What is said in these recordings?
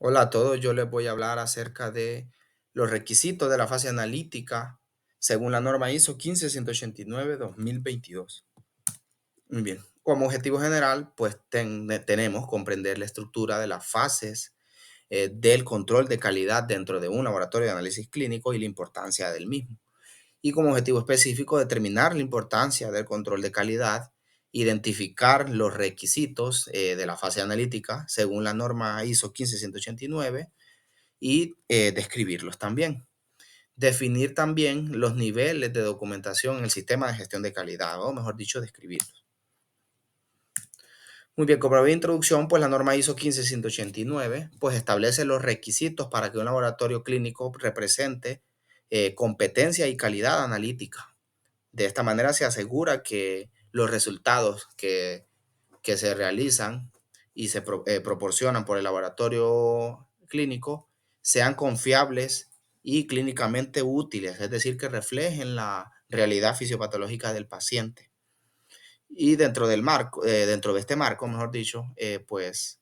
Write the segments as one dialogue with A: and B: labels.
A: Hola a todos, yo les voy a hablar acerca de los requisitos de la fase analítica según la norma ISO 15189-2022. Muy bien, como objetivo general, pues tenemos comprender la estructura de las fases del control de calidad dentro de un laboratorio de análisis clínico y la importancia del mismo. Y como objetivo específico, determinar la importancia del control de calidad, identificar los requisitos de la fase analítica según la norma ISO 15189 y describirlos también. Definir también los niveles de documentación en el sistema de gestión de calidad, o mejor dicho, describirlos. Muy bien, como breve introducción, pues la norma ISO 15189 pues establece los requisitos para que un laboratorio clínico represente competencia y calidad analítica. De esta manera se asegura que los resultados que se realizan y se proporcionan por el laboratorio clínico sean confiables y clínicamente útiles, es decir, que reflejen la realidad fisiopatológica del paciente. Y dentro de este marco, mejor dicho, pues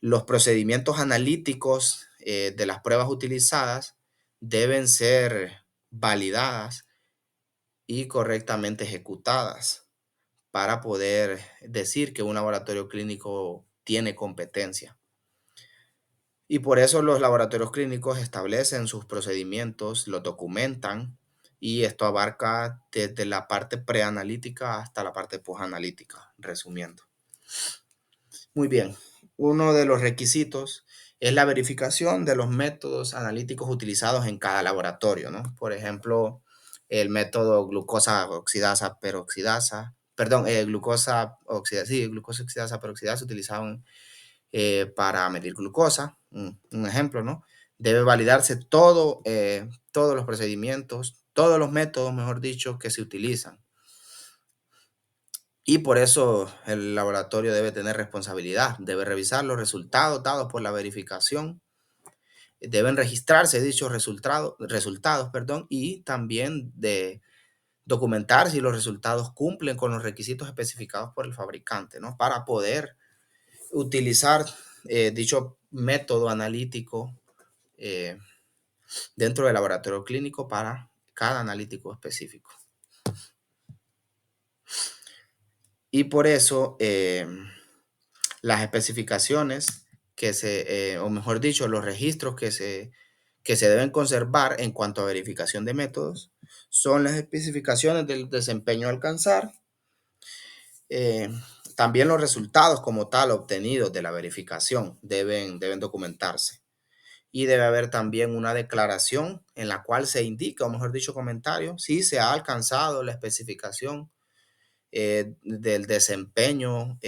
A: los procedimientos analíticos de las pruebas utilizadas deben ser validadas y correctamente ejecutadas para poder decir que un laboratorio clínico tiene competencia. Y por eso los laboratorios clínicos establecen sus procedimientos, los documentan y esto abarca desde la parte preanalítica hasta la parte posanalítica, resumiendo. Muy bien, uno de los requisitos es la verificación de los métodos analíticos utilizados en cada laboratorio, ¿no? Por ejemplo, el método glucosa oxidasa peroxidasa, perdón, glucosa oxidasa, sí, glucosa oxidasa peroxidasa utilizado para medir glucosa, un ejemplo, ¿no? Debe validarse todos los procedimientos, todos los métodos, mejor dicho, que se utilizan. Y por eso el laboratorio debe tener responsabilidad, debe revisar los resultados dados por la verificación, deben registrarse dichos resultados, perdón, y también de documentar si los resultados cumplen con los requisitos especificados por el fabricante, ¿no? Para poder utilizar dicho método analítico eh, dentro del laboratorio clínico para cada analítico específico. Y por eso las especificaciones o mejor dicho, los registros que se deben conservar en cuanto a verificación de métodos son las especificaciones del desempeño a alcanzar, eh, también los resultados como tal obtenidos de la verificación deben documentarse. Y debe haber también una declaración en la cual se indica, o mejor dicho, comentario, si se ha alcanzado la especificación del desempeño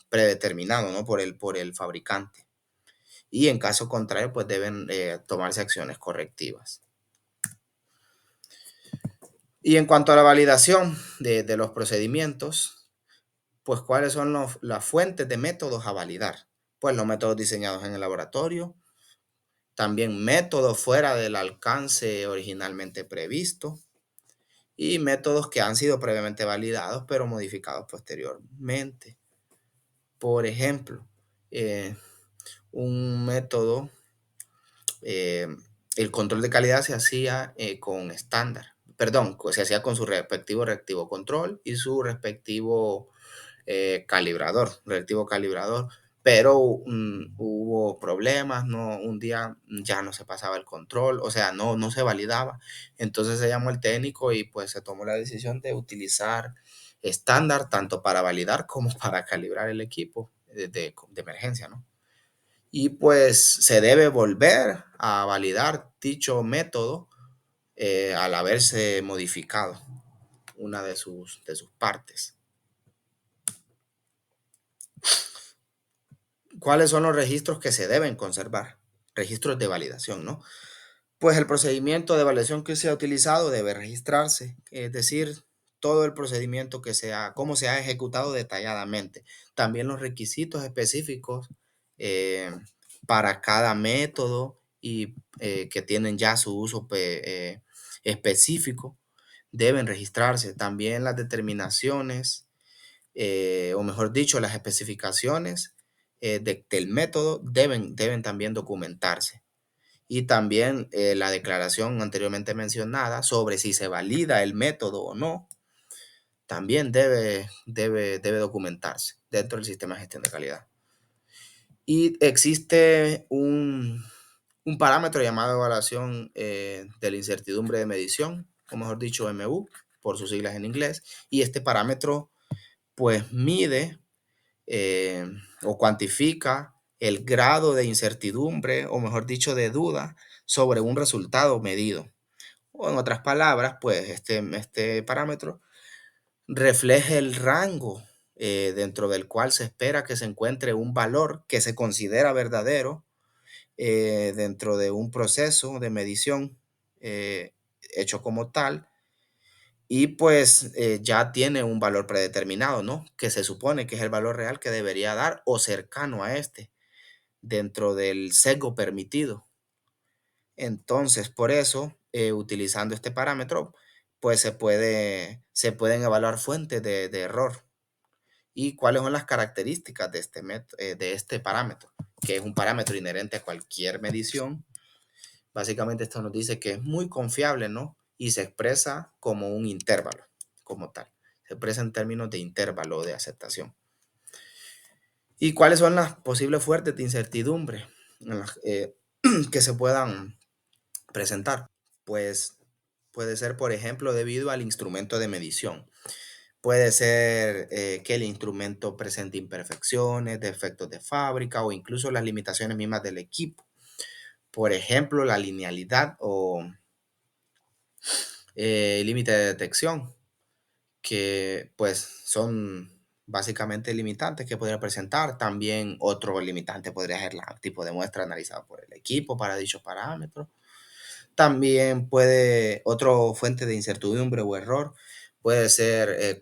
A: predeterminado, ¿no? por el fabricante. Y en caso contrario, pues deben tomarse acciones correctivas. Y en cuanto a la validación de los procedimientos, pues cuáles son las fuentes de métodos a validar. Pues los métodos diseñados en el laboratorio, también métodos fuera del alcance originalmente previsto y métodos que han sido previamente validados pero modificados posteriormente. Por ejemplo, eh, un método, eh, el control de calidad se hacía con estándar, perdón, se hacía con su respectivo reactivo control y su respectivo reactivo calibrador, pero hubo problemas, no, un día ya no se pasaba el control, o sea, no se validaba. Entonces se llamó el técnico y pues se tomó la decisión de utilizar estándar tanto para validar como para calibrar el equipo de emergencia, ¿no? Y pues se debe volver a validar dicho método al haberse modificado una de sus partes. ¿Cuáles son los registros que se deben conservar? Registros de validación, ¿no? Pues el procedimiento de validación que se ha utilizado debe registrarse, es decir, todo el procedimiento cómo se ha ejecutado detalladamente. También los requisitos específicos eh, para cada método y que tienen ya su uso específico deben registrarse. También las determinaciones, o mejor dicho, las especificaciones del método deben también documentarse. Y también la declaración anteriormente mencionada sobre si se valida el método o no, también debe documentarse dentro del sistema de gestión de calidad. Y existe un parámetro llamado evaluación de la incertidumbre de medición, o mejor dicho, MU, por sus siglas en inglés. Y este parámetro, pues, mide eh, o cuantifica el grado de incertidumbre, o mejor dicho, de duda sobre un resultado medido. O en otras palabras, pues, este parámetro refleja el rango dentro del cual se espera que se encuentre un valor que se considera verdadero dentro de un proceso de medición eh, hecho como tal y pues ya tiene un valor predeterminado, ¿no? Que se supone que es el valor real que debería dar o cercano a este dentro del sesgo permitido. Entonces, por eso, utilizando este parámetro, pues se pueden evaluar fuentes de error y cuáles son las características de este parámetro, que es un parámetro inherente a cualquier medición. Básicamente esto nos dice que es muy confiable, ¿no? Y se expresa como un intervalo, como tal. Se expresa en términos de intervalo de aceptación. ¿Y cuáles son las posibles fuentes de incertidumbre que se puedan presentar? Pues puede ser, por ejemplo, debido al instrumento de medición. Puede ser que el instrumento presente imperfecciones, defectos de fábrica o incluso las limitaciones mismas del equipo. Por ejemplo, la linealidad o límite de detección, que pues son básicamente limitantes que podría presentar. También otro limitante podría ser el tipo de muestra analizado por el equipo para dichos parámetros. También otra fuente de incertidumbre o error puede ser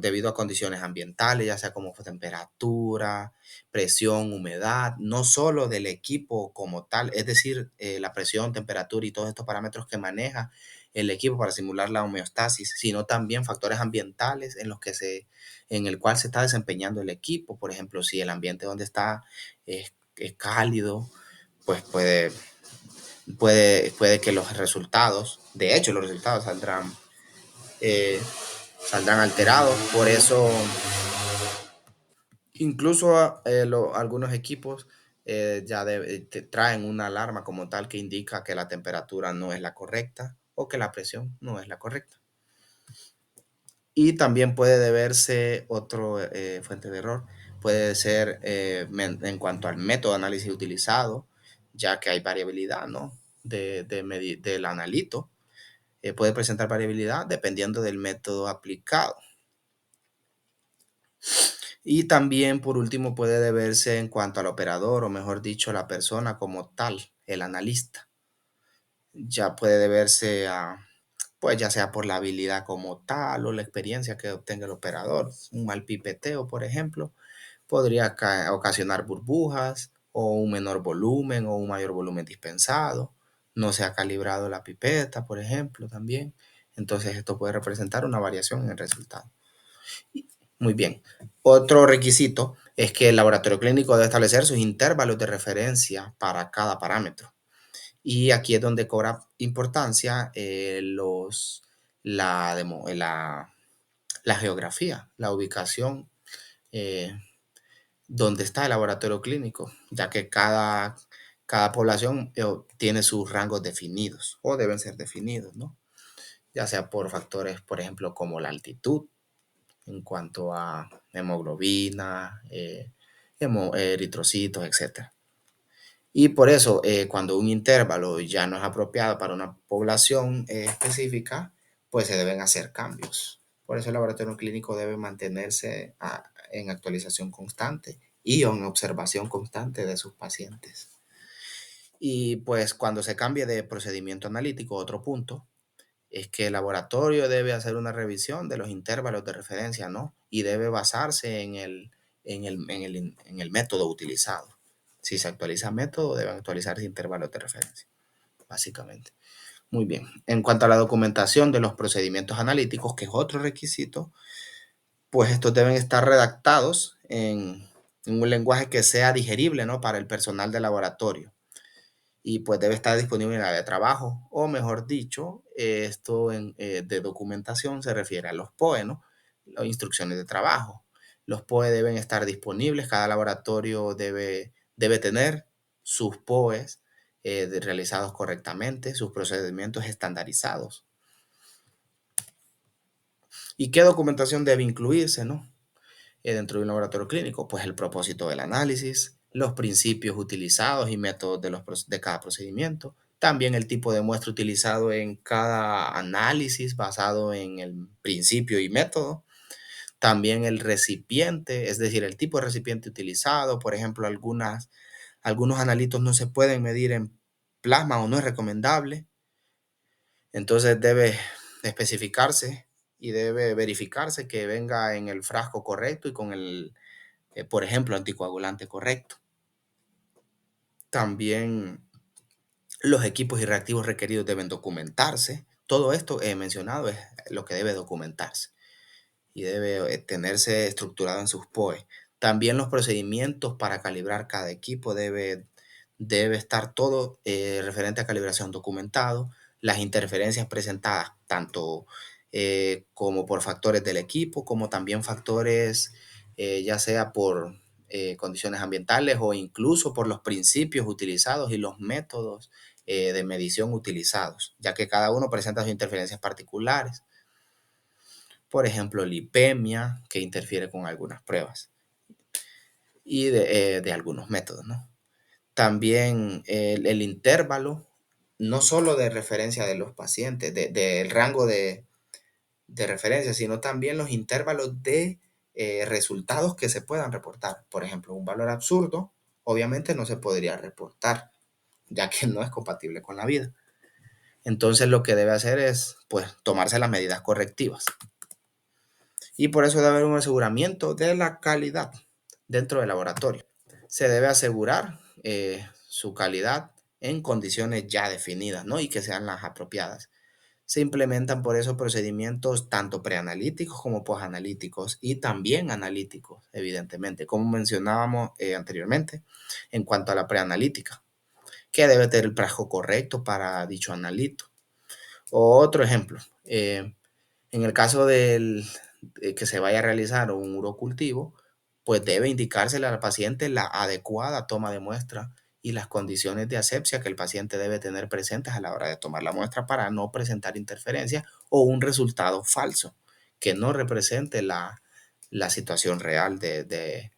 A: debido a condiciones ambientales, ya sea como temperatura, presión, humedad, no solo del equipo como tal, es decir, la presión, temperatura y todos estos parámetros que maneja el equipo para simular la homeostasis, sino también factores ambientales en el cual se está desempeñando el equipo. Por ejemplo, si el ambiente donde está es cálido, pues puede que los resultados, de hecho los resultados eh, saldrán alterados. Por eso, incluso algunos equipos te traen una alarma como tal que indica que la temperatura no es la correcta o que la presión no es la correcta. Y también puede deberse otro fuente de error, puede ser en cuanto al método de análisis utilizado, ya que hay variabilidad, ¿no? Del analito. Puede presentar variabilidad dependiendo del método aplicado. Y también, por último, puede deberse en cuanto al operador, o mejor dicho, la persona como tal, el analista. Ya puede deberse pues ya sea por la habilidad como tal o la experiencia que obtenga el operador. Un mal pipeteo, por ejemplo, podría ocasionar burbujas o un menor volumen o un mayor volumen dispensado. No se ha calibrado la pipeta, por ejemplo, también. Entonces esto puede representar una variación en el resultado. Muy bien. Otro requisito es que el laboratorio clínico debe establecer sus intervalos de referencia para cada parámetro. Y aquí es donde cobra importancia la geografía, la ubicación eh, donde está el laboratorio clínico, ya que cada población tiene sus rangos definidos o deben ser definidos, ¿no? Ya sea por factores, por ejemplo, como la altitud en cuanto a hemoglobina, eritrocitos, etcétera. Y por eso, cuando un intervalo ya no es apropiado para una población específica, pues se deben hacer cambios. Por eso el laboratorio clínico debe mantenerse en actualización constante y en observación constante de sus pacientes. Y pues cuando se cambie de procedimiento analítico, otro punto es que el laboratorio debe hacer una revisión de los intervalos de referencia, ¿no? Y debe basarse en el método utilizado. Si se actualiza método, deben actualizarse intervalos de referencia, básicamente. Muy bien. En cuanto a la documentación de los procedimientos analíticos, que es otro requisito, pues estos deben estar redactados un lenguaje que sea digerible, ¿no? Para el personal de laboratorio. Y pues debe estar disponible en la de trabajo, o mejor dicho, de documentación se refiere a los POE, ¿no? Las instrucciones de trabajo. Los POE deben estar disponibles, cada laboratorio debe tener sus POEs realizados correctamente, sus procedimientos estandarizados. ¿Y qué documentación debe incluirse, no? Dentro de un laboratorio clínico, pues el propósito del análisis, los principios utilizados y métodos de cada procedimiento, también el tipo de muestra utilizado en cada análisis basado en el principio y método, también el recipiente, es decir, el tipo de recipiente utilizado, por ejemplo, algunos analitos no se pueden medir en plasma o no es recomendable, entonces debe especificarse y debe verificarse que venga en el frasco correcto y con por ejemplo, anticoagulante correcto. También los equipos y reactivos requeridos deben documentarse. Todo esto he mencionado es lo que debe documentarse y debe tenerse estructurado en sus POE. También los procedimientos para calibrar cada equipo debe estar todo referente a calibración documentado. Las interferencias presentadas, tanto como por factores del equipo, como también factores ya sea por condiciones ambientales o incluso por los principios utilizados y los métodos de medición utilizados, ya que cada uno presenta sus interferencias particulares. Por ejemplo, lipemia, que interfiere con algunas pruebas y de algunos métodos, ¿no? También el intervalo, no solo de referencia de los pacientes, del rango de referencia, sino también los intervalos de resultados que se puedan reportar. Por ejemplo, un valor absurdo, obviamente no se podría reportar, ya que no es compatible con la vida. Entonces lo que debe hacer es, pues, tomarse las medidas correctivas. Y por eso debe haber un aseguramiento de la calidad dentro del laboratorio. Se debe asegurar su calidad en condiciones ya definidas, ¿no? Y que sean las apropiadas. Se implementan por eso procedimientos tanto preanalíticos como posanalíticos y también analíticos, evidentemente, como mencionábamos anteriormente, en cuanto a la preanalítica, que debe tener el frasco correcto para dicho analito. Otro ejemplo, en el caso de que se vaya a realizar un urocultivo, pues debe indicársele al paciente la adecuada toma de muestra y las condiciones de asepsia que el paciente debe tener presentes a la hora de tomar la muestra para no presentar interferencia o un resultado falso que no represente la situación real de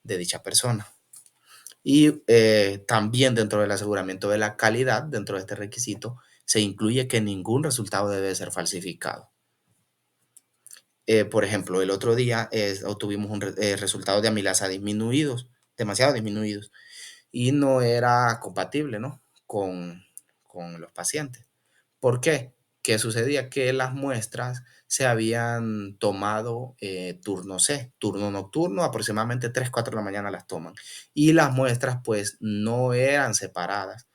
A: dicha persona. Y también dentro del aseguramiento de la calidad, dentro de este requisito, se incluye que ningún resultado debe ser falsificado. Por ejemplo, el otro día obtuvimos resultados de amilasa disminuidos, demasiado disminuidos, y no era compatible, ¿no? con los pacientes. ¿Por qué? ¿Qué sucedía? Que las muestras se habían tomado turno C, turno nocturno, aproximadamente 3 4 de la mañana las toman. Y las muestras pues no eran separadas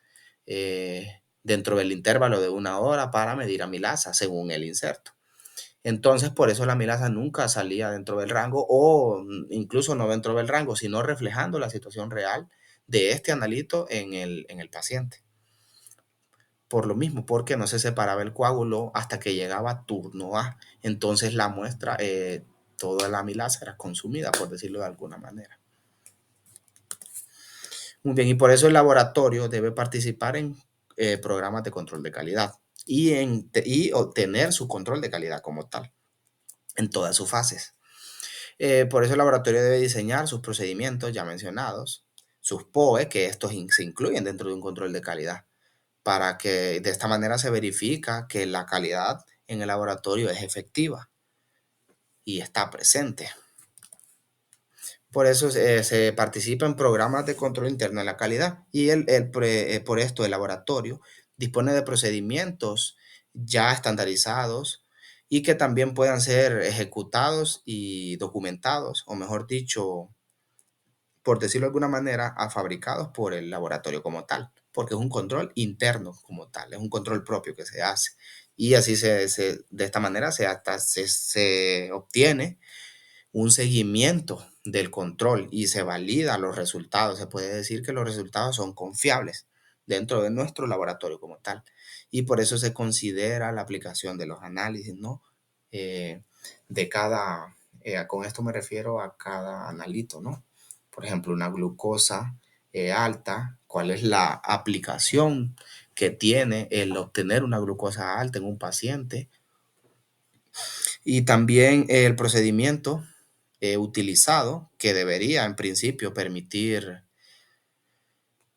A: dentro del intervalo de 1 hora para medir amilasa, según el inserto. Entonces, por eso la amilasa nunca salía dentro del rango o incluso no dentro del rango, sino reflejando la situación real de este analito en el paciente. Por lo mismo, porque no se separaba el coágulo hasta que llegaba a turno A. Entonces la muestra, toda la amilasa era consumida, por decirlo de alguna manera. Muy bien, y por eso el laboratorio debe participar en programas de control de calidad y obtener su control de calidad como tal, en todas sus fases. Por eso el laboratorio debe diseñar sus procedimientos ya mencionados, sus POE, que estos se incluyen dentro de un control de calidad, para que de esta manera se verifica que la calidad en el laboratorio es efectiva y está presente. Por eso se participa en programas de control interno de la calidad y por esto el laboratorio dispone de procedimientos ya estandarizados y que también puedan ser ejecutados y documentados, o mejor dicho, por decirlo de alguna manera, fabricados por el laboratorio como tal, porque es un control interno como tal, es un control propio que se hace. Y así de esta manera se obtiene un seguimiento del control y se valida los resultados. Se puede decir que los resultados son confiables dentro de nuestro laboratorio como tal. Y por eso se considera la aplicación de los análisis, ¿no? De cada, con esto me refiero a cada analito, ¿no? Por ejemplo, una glucosa alta, ¿cuál es la aplicación que tiene el obtener una glucosa alta en un paciente? Y también el procedimiento utilizado que debería en principio permitir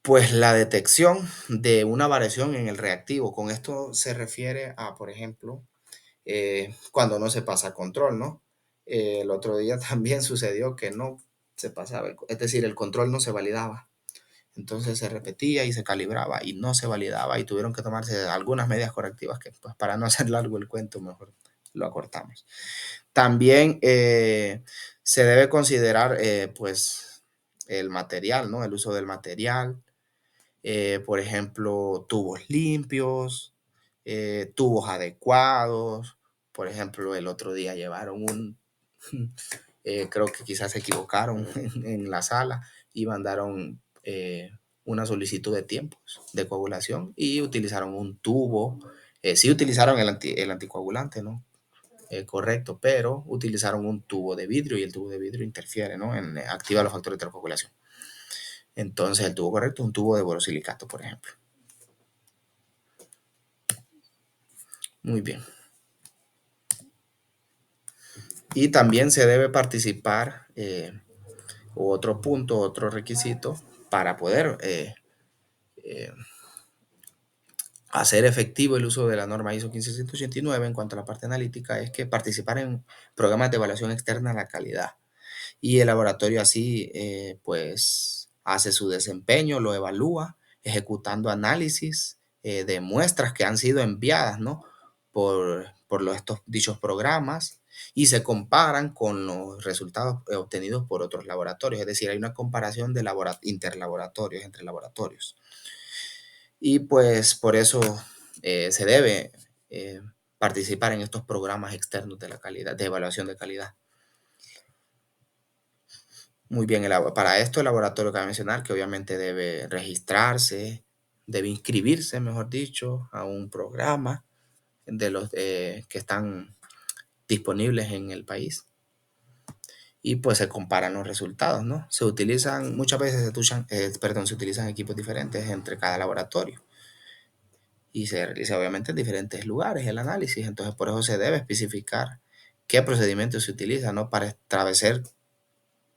A: pues la detección de una variación en el reactivo. Con esto se refiere a, por ejemplo, cuando no se pasa control, ¿no? El otro día también sucedió que no se pasaba, es decir, el control no se validaba. Entonces se repetía y se calibraba y no se validaba y tuvieron que tomarse algunas medidas correctivas que pues para no hacer largo el cuento mejor lo acortamos. También se debe considerar pues el material, ¿no? El uso del material, por ejemplo, tubos limpios, tubos adecuados. Por ejemplo, el otro día llevaron creo que quizás se equivocaron en la sala y mandaron una solicitud de tiempos de coagulación y utilizaron un tubo. Sí utilizaron el anticoagulante, ¿no? Correcto, pero utilizaron un tubo de vidrio y el tubo de vidrio interfiere, ¿no? Activa los factores de coagulación. Entonces, el tubo correcto es un tubo de borosilicato, por ejemplo. Muy bien. Y también se debe participar, otro punto, otro requisito para poder eh, hacer efectivo el uso de la norma ISO 15189 en cuanto a la parte analítica es que participar en programas de evaluación externa a la calidad. Y el laboratorio así, pues, hace su desempeño, lo evalúa, ejecutando análisis de muestras que han sido enviadas, ¿no? Por estos dichos programas y se comparan con los resultados obtenidos por otros laboratorios. Es decir, hay una comparación de interlaboratorios, entre laboratorios. Y pues por eso se debe participar en estos programas externos de la calidad, de evaluación de calidad. Muy bien, para esto el laboratorio cabe mencionar que obviamente debe registrarse, debe inscribirse, mejor dicho, a un programa de los que están disponibles en el país y pues se comparan los resultados, ¿no? Se utilizan, muchas veces se utilizan equipos diferentes entre cada laboratorio y se realiza obviamente en diferentes lugares el análisis, entonces por eso se debe especificar qué procedimiento se utiliza, ¿no? Para establecer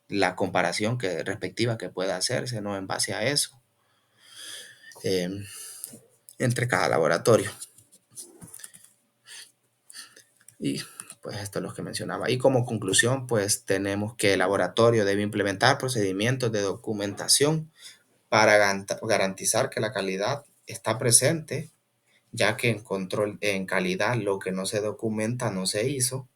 A: la comparación respectiva que pueda hacerse, ¿no? En base a eso, eh, entre cada laboratorio. Y pues esto es lo que mencionaba. Y como conclusión, pues tenemos que el laboratorio debe implementar procedimientos de documentación para garantizar que la calidad está presente, ya que en control en calidad lo que no se documenta no se hizo.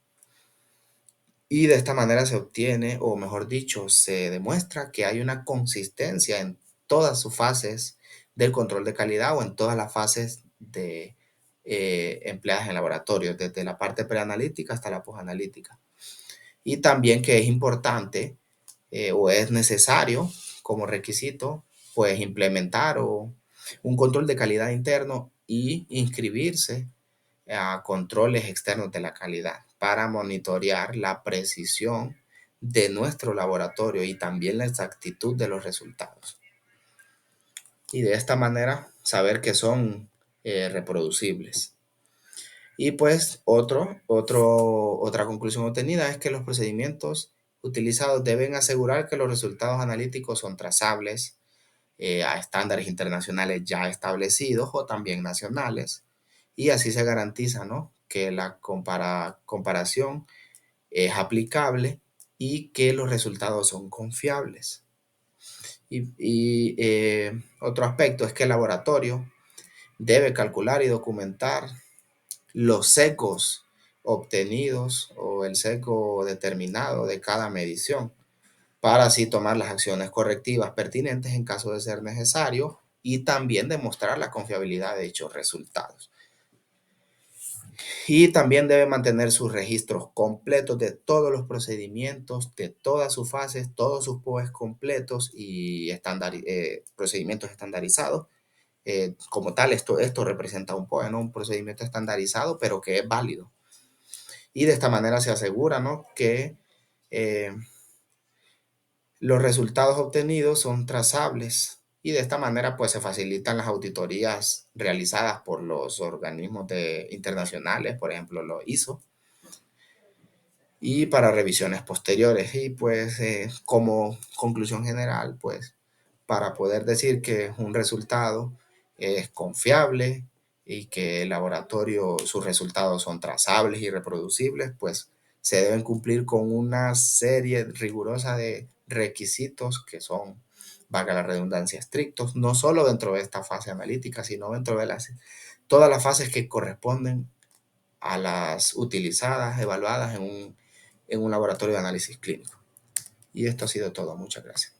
A: Y de esta manera se obtiene, o mejor dicho, se demuestra que hay una consistencia en todas sus fases del control de calidad o en todas las fases empleadas en laboratorio, desde la parte preanalítica hasta la posanalítica. Y también que es importante o es necesario como requisito, pues implementar un control de calidad interno y inscribirse a controles externos de la calidad para monitorear la precisión de nuestro laboratorio y también la exactitud de los resultados. Y de esta manera saber que son reproducibles. Y pues otra conclusión obtenida es que los procedimientos utilizados deben asegurar que los resultados analíticos son trazables a estándares internacionales ya establecidos o también nacionales. Y así se garantiza, ¿no? Que la comparación es aplicable y que los resultados son confiables. Otro aspecto es que el laboratorio debe calcular y documentar los sesgos obtenidos o el sesgo determinado de cada medición para así tomar las acciones correctivas pertinentes en caso de ser necesario y también demostrar la confiabilidad de dichos resultados. Y también debe mantener sus registros completos de todos los procedimientos, de todas sus fases, todos sus POEs completos y procedimientos estandarizados. Como tal, esto representa un POE, ¿no? Un procedimiento estandarizado, pero que es válido. Y de esta manera se asegura, ¿no?, que eh, los resultados obtenidos son trazables y de esta manera pues se facilitan las auditorías realizadas por los organismos internacionales, por ejemplo los ISO, y para revisiones posteriores. Y pues como conclusión general, pues para poder decir que un resultado es confiable y que el laboratorio, sus resultados son trazables y reproducibles, pues se deben cumplir con una serie rigurosa de requisitos que son, valga la redundancia, estrictos, no solo dentro de esta fase analítica, sino dentro de todas las fases que corresponden a las utilizadas, evaluadas en un laboratorio de análisis clínico. Y esto ha sido todo. Muchas gracias.